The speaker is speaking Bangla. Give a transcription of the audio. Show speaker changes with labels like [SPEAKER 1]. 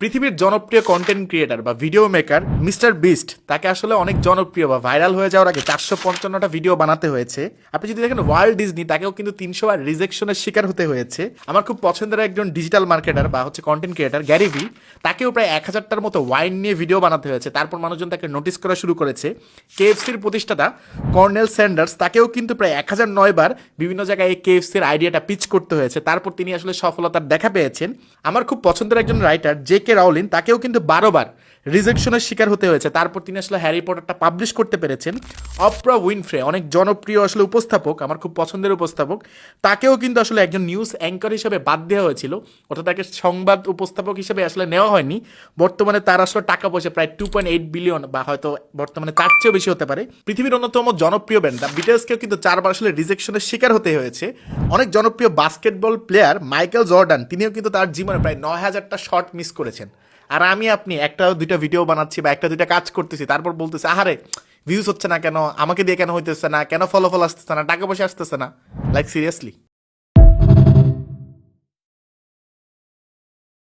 [SPEAKER 1] পৃথিবীর জনপ্রিয় কন্টেন্ট ক্রিয়েটার বা ভিডিও মেকার মিস্টার বিস্ট তাকে আসলে অনেক জনপ্রিয় বা ভাইরাল হয়ে যাওয়ার আগে 455টা ভিডিও বানাতে হয়েছে। আপনি যদি দেখেন ওয়ার্ল্ড ডিজনি, তাকেও কিন্তু 300বার রিজেকশনের শিকার হতে হয়েছে। আমার খুব পছন্দের একজন ডিজিটাল মার্কেটার বা কন্টেন্ট ক্রিয়েটার গ্যারি ভি, তাকেও প্রায় 1000টার মতো ওয়াইন নিয়ে ভিডিও বানাতে হয়েছে। তারপর মানুষজন তাকে নোটিস করা শুরু করেছে। কেএফসির প্রতিষ্ঠাতা কর্নেল স্যান্ডার্স, তাকেও কিন্তু প্রায় 1009বার বিভিন্ন জায়গায় এই কেএফসির আইডিয়াটা পিচ করতে হয়েছে। তারপর তিনি আসলে সফলতার দেখা পেয়েছেন। আমার খুব পছন্দের একজন রাইটার জে.কে. রাউলিন, তাকেও কিন্তু 12বার রিজেকশনের শিকার হতে হয়েছে। তারপর তিনি আসলে হ্যারি পটারটা পাবলিশ করতে পেরেছেন। অপ্রা উইনফ্রে, অনেক জনপ্রিয় আসলে উপস্থাপক, আমার খুব পছন্দের উপস্থাপক, তাকেও কিন্তু আসলে একজন নিউজ অ্যাঙ্কর হিসেবে বাদ দেওয়া হয়েছিল, অর্থাৎ তাকে সংবাদ উপস্থাপক হিসেবে আসলে নেওয়া হয়নি। বর্তমানে তার আসলে টাকা পয়সা প্রায় 2.8 বিলিয়ন, বা হয়তো বর্তমানে তার চেয়েও বেশি হতে পারে। পৃথিবীর অন্যতম জনপ্রিয় ব্যান্ড দ্য বিটলসকেও কিন্তু 4বার আসলে রিজেকশনের শিকার হতে হয়েছে। অনেক জনপ্রিয় বাস্কেটবল প্লেয়ার মাইকেল জর্ডান, তিনিও কিন্তু তার জীবনে প্রায় 9000টা শট মিস করেছেন। আর আপনি একটা দুইটা ভিডিও বানাচ্ছি বা একটা দুইটা কাজ করতেছি, তারপর বলতেছি আহারে ভিউজ হচ্ছে না কেন, আমাকে দিয়ে কেন হইতেছে না, কেন ফলো আসতেছে না, টাকা পয়সা আসতেছে না। Like seriously.